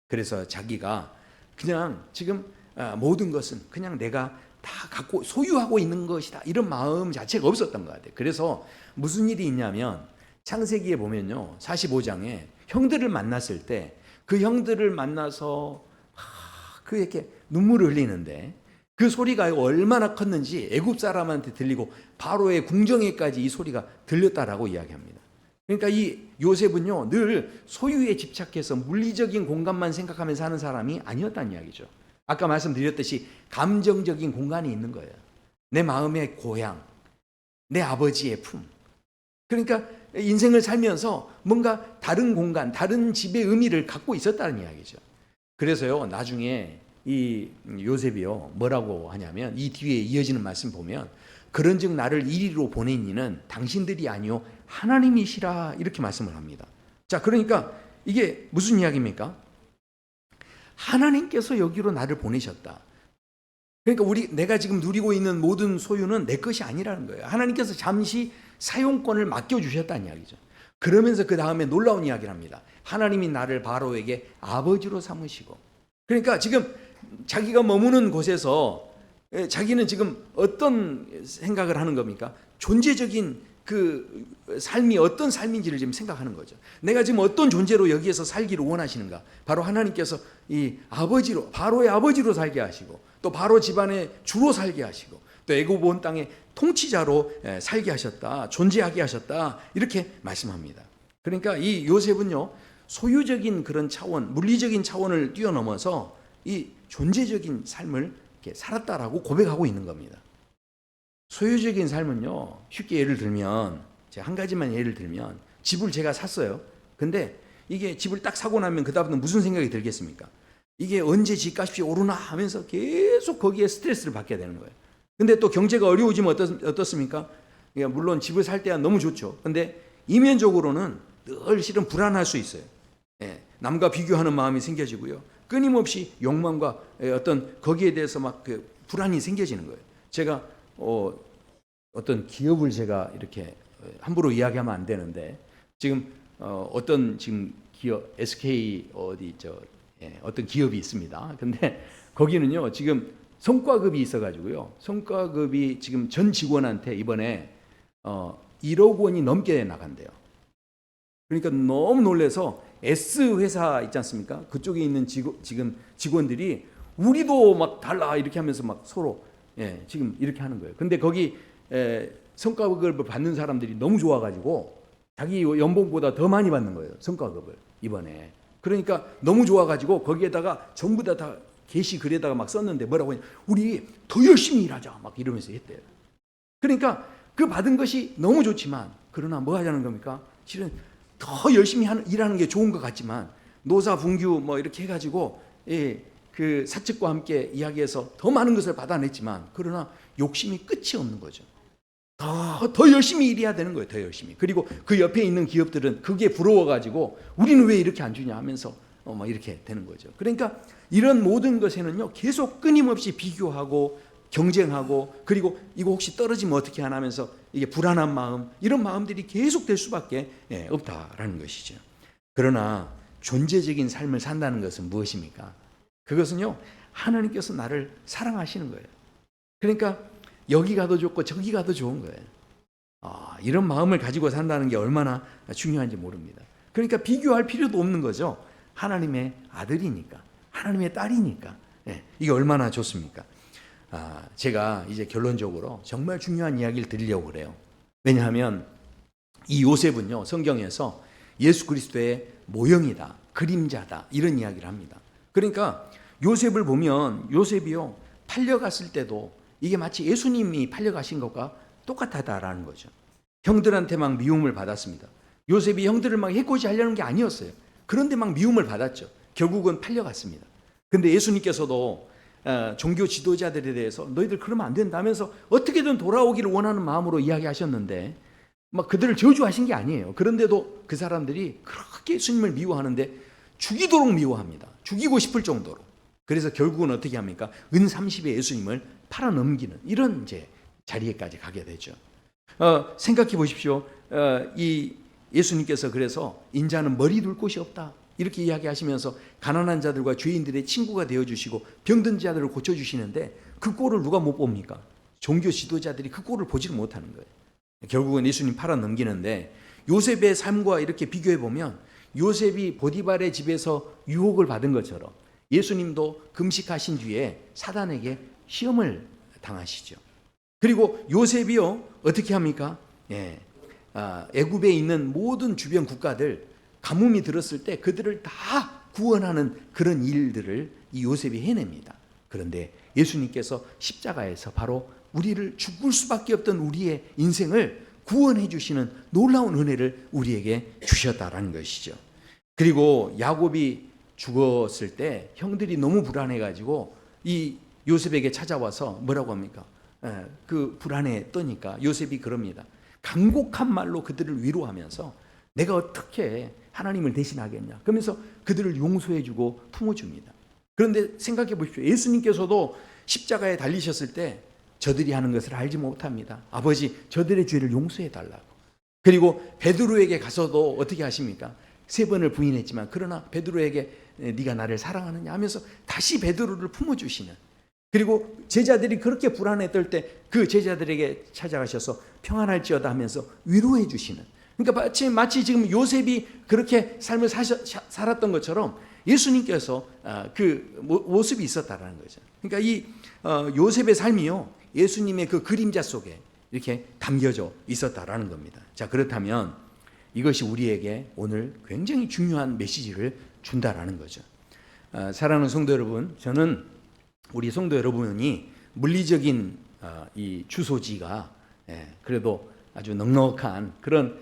그래서 자기가 그냥 지금 모든 것은 그냥 내가 다 갖고 소유하고 있는 것이다, 이런 마음 자체가 없었던 것 같아요. 그래서 무슨 일이 있냐면, 창세기에 보면요, 45장에 형들을 만났을 때 그 형들을 만나서 그렇게 눈물을 흘리는데, 그 소리가 얼마나 컸는지 애굽 사람한테 들리고 바로의 궁정에까지 이 소리가 들렸다라고 이야기합니다. 그러니까 이 요셉은요, 늘 소유에 집착해서 물리적인 공간만 생각하면서 사는 사람이 아니었다는 이야기죠. 아까 말씀드렸듯이 감정적인 공간이 있는 거예요. 내 마음의 고향, 내 아버지의 품. 그러니까 인생을 살면서 뭔가 다른 공간, 다른 집의 의미를 갖고 있었다는 이야기죠. 그래서요, 나중에 이 요셉이요, 뭐라고 하냐면, 이 뒤에 이어지는 말씀 보면, 그런즉 나를 이리로 보낸 이는 당신들이 아니요 하나님이시라, 이렇게 말씀을 합니다. 자, 그러니까 이게 무슨 이야기입니까? 하나님께서 여기로 나를 보내셨다. 그러니까 내가 지금 누리고 있는 모든 소유는 내 것이 아니라는 거예요. 하나님께서 잠시 사용권을 맡겨주셨다는 이야기죠. 그러면서 그 다음에 놀라운 이야기를 합니다. 하나님이 나를 바로에게 아버지로 삼으시고. 그러니까 지금 자기가 머무는 곳에서 자기는 지금 어떤 생각을 하는 겁니까? 존재적인 그 삶이 어떤 삶인지를 지금 생각하는 거죠. 내가 지금 어떤 존재로 여기에서 살기를 원하시는가? 바로 하나님께서 이 아버지로, 바로의 아버지로 살게 하시고, 또 바로 집안의 주로 살게 하시고, 또 애굽 온 땅의 통치자로 살게 하셨다, 존재하게 하셨다, 이렇게 말씀합니다. 그러니까 이 요셉은요, 소유적인 그런 차원, 물리적인 차원을 뛰어넘어서 이 존재적인 삶을 이렇게 살았다라고 고백하고 있는 겁니다. 소유적인 삶은요, 쉽게 예를 들면, 제가 한 가지만 예를 들면, 집을 제가 샀어요. 근데 이게 집을 딱 사고 나면 그다음부터 무슨 생각이 들겠습니까? 이게 언제 집값이 오르나 하면서 계속 거기에 스트레스를 받게 되는 거예요. 근데 또 경제가 어려워지면 어떻습니까? 물론 집을 살 때야 너무 좋죠. 근데 이면적으로는 늘 실은 불안할 수 있어요. 남과 비교하는 마음이 생겨지고요. 끊임없이 욕망과 어떤 거기에 대해서 막 그 불안이 생겨지는 거예요. 제가 어떤 기업을 제가 이렇게 함부로 이야기하면 안 되는데, 지금 어떤 지금 기업 SK 어떤 기업이 있습니다. 근데 거기는요 지금 성과급이 있어가지고요. 성과급이 지금 전 직원한테 이번에 1억 원이 넘게 나간대요. 그러니까 너무 놀래서 S 회사 있지 않습니까? 그쪽에 있는 지금 직원들이 우리도 막 달라 이렇게 하면서 막 서로 지금 이렇게 하는 거예요. 근데 거기 성과급을 받는 사람들이 너무 좋아가지고 자기 연봉보다 더 많이 받는 거예요. 성과급을 이번에. 그러니까 너무 좋아가지고 거기에다가 전부 다 게시글에다가 막 썼는데 뭐라고 하냐, 우리 더 열심히 일하자 막 이러면서 했대요. 그러니까 그 받은 것이 너무 좋지만 그러나 뭐 하자는 겁니까? 실은 더 열심히 일하는 게 좋은 것 같지만 노사 분규 뭐 이렇게 해가지고 그 사측과 함께 이야기해서 더 많은 것을 받아냈지만 그러나 욕심이 끝이 없는 거죠. 더 열심히 일해야 되는 거예요. 더 열심히. 그리고 그 옆에 있는 기업들은 그게 부러워가지고 우리는 왜 이렇게 안 주냐 하면서 막 이렇게 되는 거죠. 그러니까 이런 모든 것에는요 계속 끊임없이 비교하고 경쟁하고 그리고 이거 혹시 떨어지면 어떻게 하나 하면서 이게 불안한 마음, 이런 마음들이 계속 될 수밖에 없다라는 것이죠. 그러나 존재적인 삶을 산다는 것은 무엇입니까? 그것은요 하나님께서 나를 사랑하시는 거예요. 그러니까 여기 가도 좋고 저기 가도 좋은 거예요. 이런 마음을 가지고 산다는 게 얼마나 중요한지 모릅니다. 그러니까 비교할 필요도 없는 거죠. 하나님의 아들이니까, 하나님의 딸이니까. 이게 얼마나 좋습니까? 제가 이제 결론적으로 정말 중요한 이야기를 드리려고 그래요. 왜냐하면 이 요셉은요 성경에서 예수 그리스도의 모형이다, 그림자다 이런 이야기를 합니다. 그러니까 요셉을 보면 요셉이요 팔려갔을 때도 이게 마치 예수님이 팔려가신 것과 똑같다라는 거죠. 형들한테 막 미움을 받았습니다. 요셉이 형들을 막 해코지 하려는 게 아니었어요. 그런데 막 미움을 받았죠. 결국은 팔려갔습니다. 근데 예수님께서도 종교 지도자들에 대해서 너희들 그러면 안 된다면서 어떻게든 돌아오기를 원하는 마음으로 이야기하셨는데 막 그들을 저주하신 게 아니에요. 그런데도 그 사람들이 그렇게 예수님을 미워하는데 죽이도록 미워합니다. 죽이고 싶을 정도로. 그래서 결국은 어떻게 합니까? 은 30에 예수님을 팔아넘기는 이런 이제 자리에까지 가게 되죠. 생각해 보십시오. 이 예수님께서 그래서 인자는 머리 둘 곳이 없다 이렇게 이야기하시면서 가난한 자들과 죄인들의 친구가 되어주시고 병든 자들을 고쳐주시는데 그 꼴을 누가 못 봅니까? 종교 지도자들이 그 꼴을 보지를 못하는 거예요. 결국은 예수님 팔아넘기는데 요셉의 삶과 이렇게 비교해 보면 요셉이 보디발의 집에서 유혹을 받은 것처럼 예수님도 금식하신 뒤에 사단에게 시험을 당하시죠. 그리고 요셉이요 어떻게 합니까? 애굽에 있는 모든 주변 국가들 가뭄이 들었을 때 그들을 다 구원하는 그런 일들을 이 요셉이 해냅니다. 그런데 예수님께서 십자가에서 바로 우리를 죽을 수밖에 없던 우리의 인생을 구원해 주시는 놀라운 은혜를 우리에게 주셨다라는 것이죠. 그리고 야곱이 죽었을 때 형들이 너무 불안해가지고 이 요셉에게 찾아와서 뭐라고 합니까? 그 불안에 떠니까 요셉이 그럽니다. 간곡한 말로 그들을 위로하면서 내가 어떻게 하나님을 대신하겠냐 그러면서 그들을 용서해주고 품어줍니다. 그런데 생각해 보십시오. 예수님께서도 십자가에 달리셨을 때 저들이 하는 것을 알지 못합니다. 아버지 저들의 죄를 용서해 달라고. 그리고 베드로에게 가서도 어떻게 하십니까? 3번을 부인했지만 그러나 베드로에게 네가 나를 사랑하느냐 하면서 다시 베드로를 품어주시는, 그리고 제자들이 그렇게 불안해 떨 때 그 제자들에게 찾아가셔서 평안할지어다 하면서 위로해 주시는, 그러니까 마치 지금 요셉이 그렇게 삶을 살았던 것처럼 예수님께서 그 모습이 있었다라는 거죠. 그러니까 이 요셉의 삶이요 예수님의 그 그림자 속에 이렇게 담겨져 있었다라는 겁니다. 자, 그렇다면 이것이 우리에게 오늘 굉장히 중요한 메시지를 준다라는 거죠. 사랑하는 성도 여러분, 저는 우리 성도 여러분이 물리적인 이 주소지가 그래도 아주 넉넉한 그런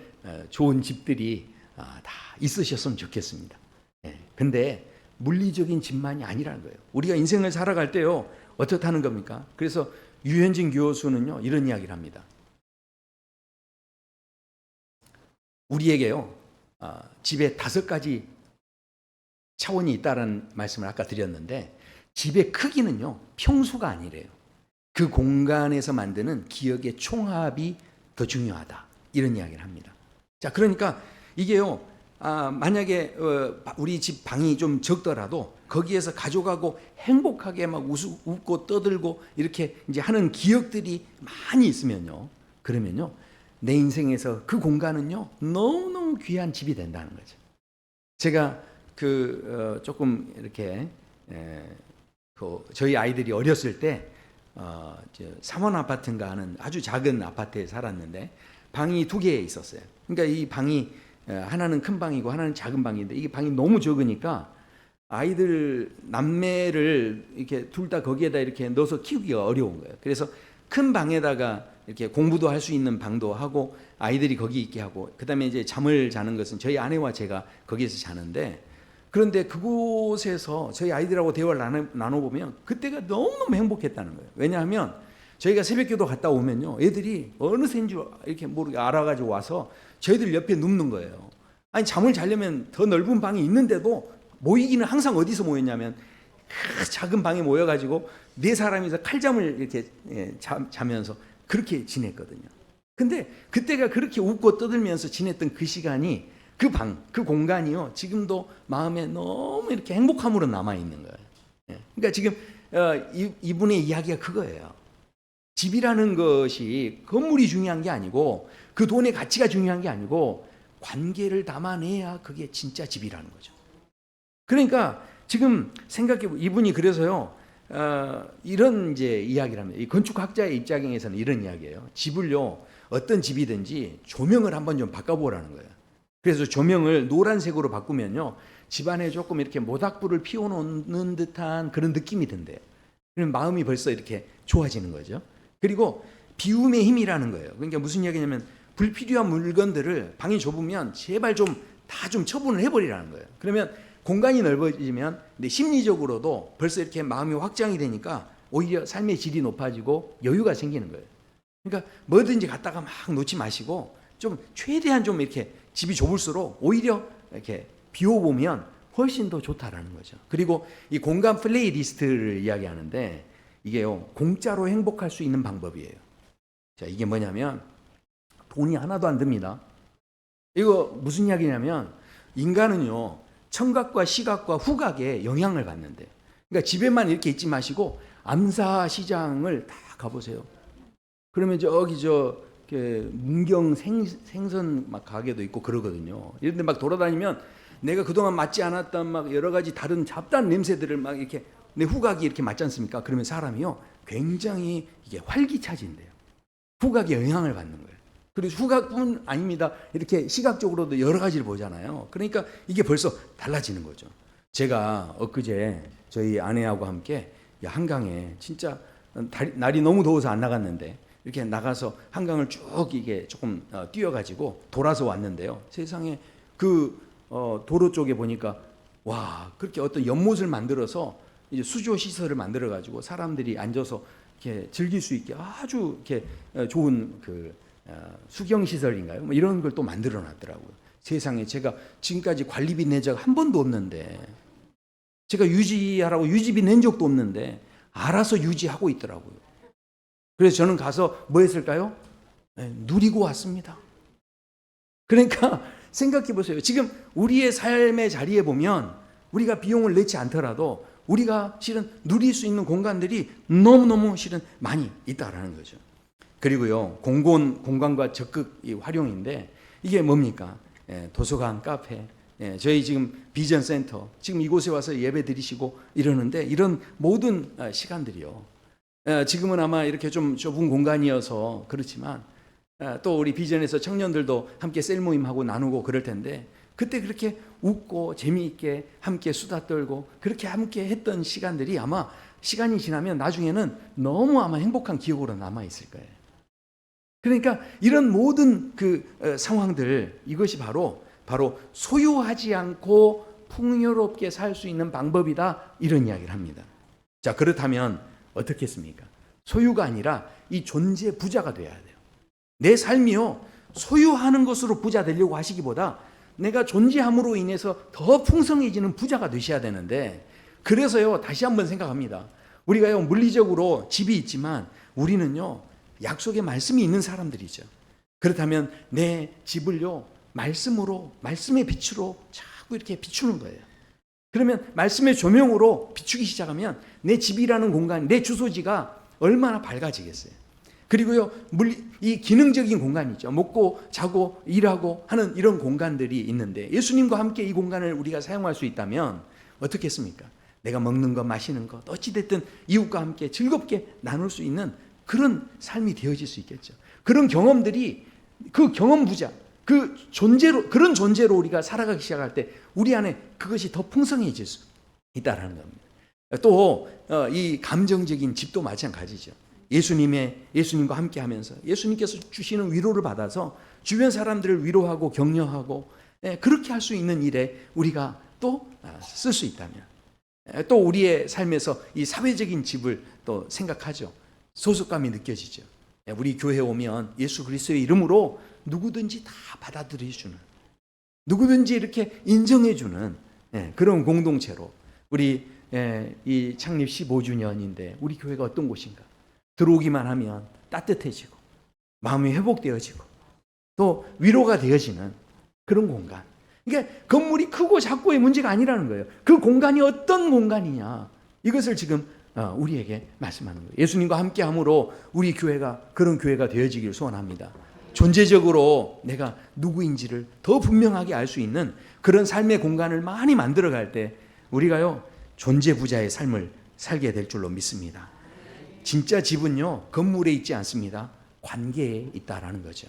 좋은 집들이 다 있으셨으면 좋겠습니다. 근데 물리적인 집만이 아니라는 거예요. 우리가 인생을 살아갈 때요 어떻다는 겁니까? 그래서 유현진 교수는요 이런 이야기를 합니다. 우리에게요 집에 5가지 차원이 있다는 말씀을 아까 드렸는데, 집의 크기는요 평수가 아니래요. 그 공간에서 만드는 기억의 총합이 더 중요하다 이런 이야기를 합니다. 자, 그러니까 이게요, 만약에 우리 집 방이 좀 적더라도 거기에서 가져가고 행복하게 막 웃고 떠들고 이렇게 이제 하는 기억들이 많이 있으면요, 그러면요, 내 인생에서 그 공간은요 너무너무 귀한 집이 된다는 거죠. 제가 조금 이렇게 저희 아이들이 어렸을 때 삼원 아파트인가 하는 아주 작은 아파트에 살았는데 방이 두 개 있었어요. 그러니까 이 방이 하나는 큰 방이고 하나는 작은 방인데 이게 방이 너무 적으니까 아이들 남매를 이렇게 둘 다 거기에다 이렇게 넣어서 키우기가 어려운 거예요. 그래서 큰 방에다가 이렇게 공부도 할 수 있는 방도 하고 아이들이 거기 있게 하고, 그다음에 이제 잠을 자는 것은 저희 아내와 제가 거기에서 자는데, 그런데 그곳에서 저희 아이들하고 대화를 나눠보면 그때가 너무너무 행복했다는 거예요. 왜냐하면 저희가 새벽기도 갔다 오면요, 애들이 어느새인 줄 이렇게 모르게 알아가지고 와서 저희들 옆에 눕는 거예요. 아니, 잠을 자려면 더 넓은 방이 있는데도 모이기는 항상 어디서 모였냐면 그 작은 방에 모여가지고 네 사람이서 칼잠을 이렇게 자면서 그렇게 지냈거든요. 근데 그때가 그렇게 웃고 떠들면서 지냈던 그 시간이, 그 방, 그 공간이요, 지금도 마음에 너무 이렇게 행복함으로 남아있는 거예요. 그러니까 지금 이분의 이야기가 그거예요. 집이라는 것이 건물이 중요한 게 아니고 그 돈의 가치가 중요한 게 아니고 관계를 담아내야 그게 진짜 집이라는 거죠. 그러니까 지금 생각해, 이분이 그래서요, 이런 이제 이야기를 합니다. 이 건축학자의 입장에서는 이런 이야기예요. 집을요, 어떤 집이든지 조명을 한번 좀 바꿔보라는 거예요. 그래서 조명을 노란색으로 바꾸면요, 집안에 조금 이렇게 모닥불을 피워놓는 듯한 그런 느낌이 든대요. 그러면 마음이 벌써 이렇게 좋아지는 거죠. 그리고 비움의 힘이라는 거예요. 그러니까 무슨 이야기냐면 불필요한 물건들을, 방이 좁으면 제발 좀 다 좀 처분을 해버리라는 거예요. 그러면 공간이 넓어지면 심리적으로도 벌써 이렇게 마음이 확장이 되니까 오히려 삶의 질이 높아지고 여유가 생기는 거예요. 그러니까 뭐든지 갖다가 막 놓지 마시고 좀 최대한 좀 이렇게 집이 좁을수록 오히려 이렇게 비워보면 훨씬 더 좋다라는 거죠. 그리고 이 공간 플레이리스트를 이야기하는데 이게요, 공짜로 행복할 수 있는 방법이에요. 자, 이게 뭐냐면 돈이 하나도 안 듭니다. 이거 무슨 이야기냐면 인간은요, 청각과 시각과 후각에 영향을 받는데, 그러니까 집에만 이렇게 있지 마시고 암사 시장을 다 가보세요. 그러면 저기 문경 생선 막 가게도 있고 그러거든요. 이런데 막 돌아다니면 내가 그동안 맡지 않았던 막 여러 가지 다른 잡다한 냄새들을 막 이렇게 내 후각이 이렇게 맡지 않습니까? 그러면 사람이요, 굉장히 이게 활기차진대요. 후각에 영향을 받는 거예요. 그리고 후각뿐 아닙니다. 이렇게 시각적으로도 여러 가지를 보잖아요. 그러니까 이게 벌써 달라지는 거죠. 제가 엊그제 저희 아내하고 함께 한강에, 진짜 날이 너무 더워서 안 나갔는데 이렇게 나가서 한강을 쭉 이게 조금 뛰어가지고 돌아서 왔는데요. 세상에 도로 쪽에 보니까 와, 그렇게 어떤 연못을 만들어서 이제 수조 시설을 만들어 가지고 사람들이 앉아서 이렇게 즐길 수 있게 아주 이렇게 좋은 수경 시설인가요? 뭐 이런 걸 또 만들어 놨더라고요. 세상에, 제가 지금까지 관리비 낸 적 한 번도 없는데, 제가 유지하라고 유지비 낸 적도 없는데 알아서 유지하고 있더라고요. 그래서 저는 가서 뭐 했을까요? 누리고 왔습니다. 그러니까 생각해 보세요. 지금 우리의 삶의 자리에 보면 우리가 비용을 내지 않더라도 우리가 실은 누릴 수 있는 공간들이 너무너무 실은 많이 있다라는 거죠. 그리고요, 공간과 적극 활용인데 이게 뭡니까? 도서관, 카페, 저희 지금 비전 센터, 지금 이곳에 와서 예배 드리시고 이러는데 이런 모든 시간들이요, 지금은 아마 이렇게 좀 좁은 공간이어서 그렇지만 또 우리 비전에서 청년들도 함께 셀 모임하고 나누고 그럴 텐데, 그때 그렇게 웃고 재미있게 함께 수다 떨고 그렇게 함께 했던 시간들이 아마 시간이 지나면 나중에는 너무 아마 행복한 기억으로 남아있을 거예요. 그러니까 이런 모든 상황들, 이것이 바로 소유하지 않고 풍요롭게 살 수 있는 방법이다, 이런 이야기를 합니다. 자, 그렇다면 어떻겠습니까? 소유가 아니라 이 존재 부자가 돼야 돼요. 내 삶이요, 소유하는 것으로 부자 되려고 하시기보다 내가 존재함으로 인해서 더 풍성해지는 부자가 되셔야 되는데, 그래서요, 다시 한번 생각합니다. 우리가요, 물리적으로 집이 있지만 우리는요, 약속의 말씀이 있는 사람들이죠. 그렇다면 내 집을요, 말씀으로, 말씀의 빛으로 자꾸 이렇게 비추는 거예요. 그러면 말씀의 조명으로 비추기 시작하면 내 집이라는 공간, 내 주소지가 얼마나 밝아지겠어요. 그리고요, 이 기능적인 공간이죠. 먹고 자고 일하고 하는 이런 공간들이 있는데 예수님과 함께 이 공간을 우리가 사용할 수 있다면 어떻겠습니까? 내가 먹는 것, 마시는 것, 어찌됐든 이웃과 함께 즐겁게 나눌 수 있는 그런 삶이 되어질 수 있겠죠. 그런 경험들이, 그 경험 부자, 그 존재로, 그런 존재로 우리가 살아가기 시작할 때 우리 안에 그것이 더 풍성해질 수 있다는 겁니다. 또 이 감정적인 집도 마찬가지죠. 예수님과 함께 하면서 예수님께서 주시는 위로를 받아서 주변 사람들을 위로하고 격려하고 그렇게 할 수 있는 일에 우리가 또 쓸 수 있다면, 또 우리의 삶에서 이 사회적인 집을 또 생각하죠. 소속감이 느껴지죠. 우리 교회에 오면 예수 그리스도의 이름으로 누구든지 다 받아들여주는, 누구든지 이렇게 인정해주는 그런 공동체로, 우리 이 창립 15주년인데 우리 교회가 어떤 곳인가? 들어오기만 하면 따뜻해지고 마음이 회복되어지고 또 위로가 되어지는 그런 공간. 그러니까 건물이 크고 작고의 문제가 아니라는 거예요. 그 공간이 어떤 공간이냐, 이것을 지금 우리에게 말씀하는 거예요. 예수님과 함께함으로 우리 교회가 그런 교회가 되어지길 소원합니다. 존재적으로 내가 누구인지를 더 분명하게 알 수 있는 그런 삶의 공간을 많이 만들어갈 때 우리가요, 존재 부자의 삶을 살게 될 줄로 믿습니다. 진짜 집은요, 건물에 있지 않습니다. 관계에 있다라는 거죠.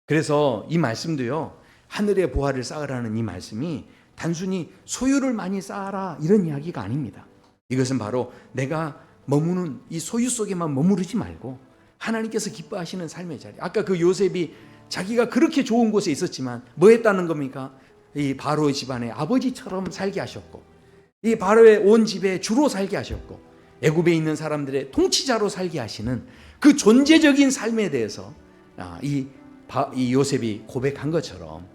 그래서 이 말씀도요, 하늘의 보화를 쌓으라는 이 말씀이 단순히 소유를 많이 쌓아라 이런 이야기가 아닙니다. 이것은 바로 내가 머무는 이 소유 속에만 머무르지 말고 하나님께서 기뻐하시는 삶의 자리. 아까 그 요셉이 자기가 그렇게 좋은 곳에 있었지만 뭐 했다는 겁니까? 이 바로의 집안의 아버지처럼 살게 하셨고, 이 바로의 온 집에 주로 살게 하셨고, 애굽에 있는 사람들의 통치자로 살게 하시는 그 존재적인 삶에 대해서 이 요셉이 고백한 것처럼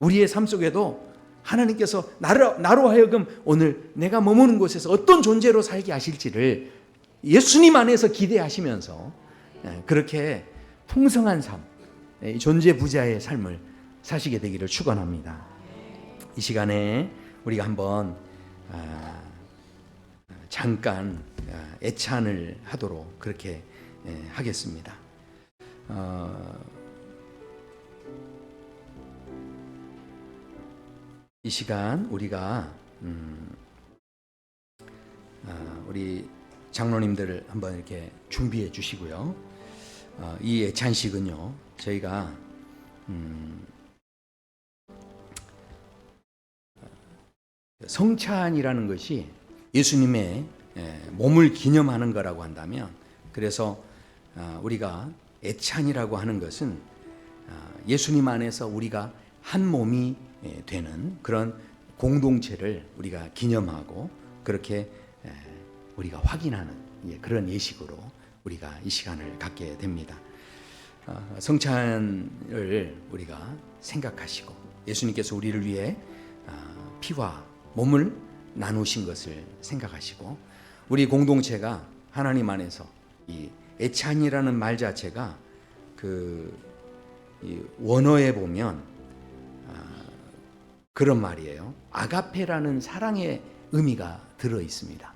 우리의 삶 속에도 하나님께서 나로 하여금 오늘 내가 머무는 곳에서 어떤 존재로 살게 하실지를 예수님 안에서 기대하시면서 그렇게 풍성한 삶, 존재 부자의 삶을 사시게 되기를 축원합니다. 이 시간에 우리가 한번 잠깐 애찬을 하도록 그렇게 하겠습니다. 이 시간 우리가 우리 장로님들 한번 이렇게 준비해 주시고요. 이 애찬식은요, 저희가 성찬이라는 것이 예수님의 몸을 기념하는 거라고 한다면, 그래서 우리가 애찬이라고 하는 것은 예수님 안에서 우리가 한 몸이 되는 그런 공동체를 우리가 기념하고 그렇게 우리가 확인하는 그런 예식으로 우리가 이 시간을 갖게 됩니다. 성찬을 우리가 생각하시고 예수님께서 우리를 위해 피와 몸을 나누신 것을 생각하시고, 우리 공동체가 하나님 안에서 이 애찬이라는 말 자체가 이 원어에 보면 그런 말이에요. 아가페라는 사랑의 의미가 들어 있습니다.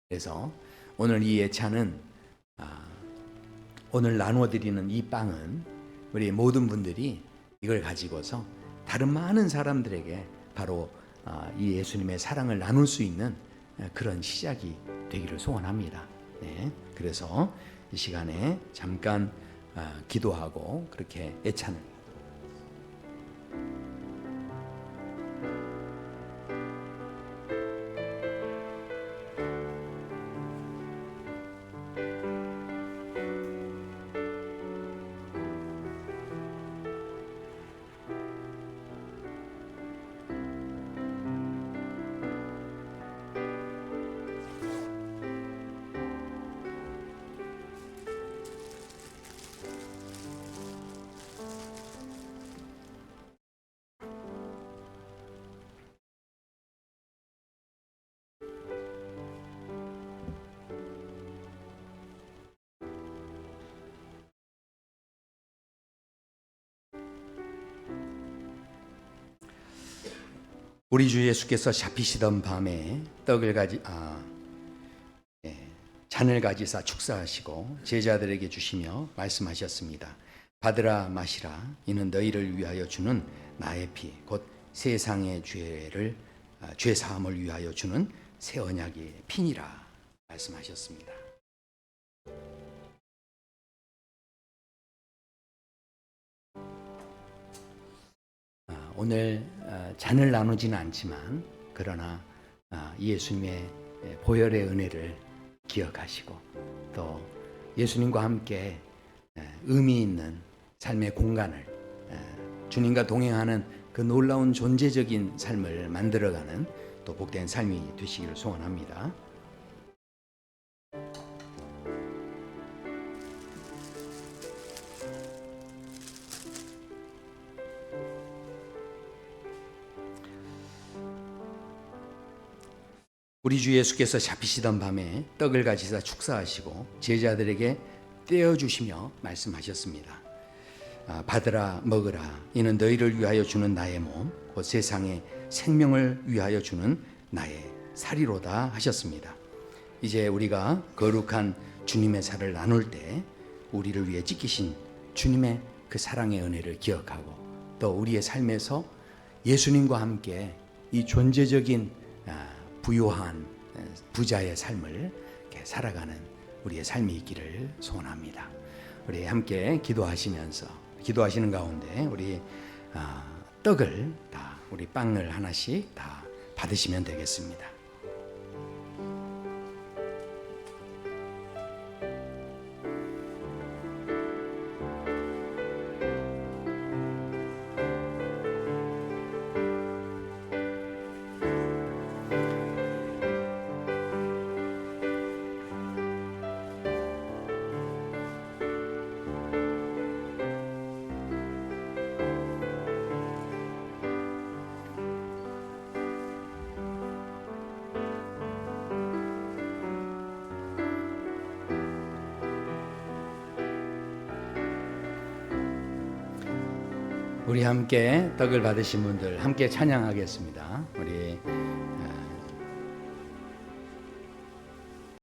그래서 오늘 이 애찬은 오늘 나누어 드리는 이 빵은 우리 모든 분들이 이걸 가지고서 다른 많은 사람들에게 바로 이 예수님의 사랑을 나눌 수 있는 그런 시작이 되기를 소원합니다. 네, 그래서 이 시간에 잠깐 기도하고 그렇게 애찬을 우리 주 예수께서 잡히시던 밤에 잔을 가지사 축사하시고 제자들에게 주시며 말씀하셨습니다. 받으라 마시라. 이는 너희를 위하여 주는 나의 피, 곧 세상의 죄 사함을 위하여 주는 새 언약의 피니라 말씀하셨습니다. 오늘 잔을 나누지는 않지만 그러나 예수님의 보혈의 은혜를 기억하시고 또 예수님과 함께 의미 있는 삶의 공간을 주님과 동행하는 그 놀라운 존재적인 삶을 만들어가는 또 복된 삶이 되시기를 소원합니다. 우리 주 예수께서 잡히시던 밤에 떡을 가지사 축사하시고 제자들에게 떼어주시며 말씀하셨습니다. 받으라 먹으라. 이는 너희를 위하여 주는 나의 몸, 곧 세상의 생명을 위하여 주는 나의 살이로다 하셨습니다. 이제 우리가 거룩한 주님의 살을 나눌 때 우리를 위해 찢기신 주님의 그 사랑의 은혜를 기억하고 또 우리의 삶에서 예수님과 함께 이 존재적인 부요한 부자의 삶을 살아가는 우리의 삶이 있기를 소원합니다. 우리 함께 기도하시는 가운데 우리 떡을 우리 빵을 하나씩 다 받으시면 되겠습니다. 우리 함께 떡을 받으신 분들 함께 찬양하겠습니다. 우리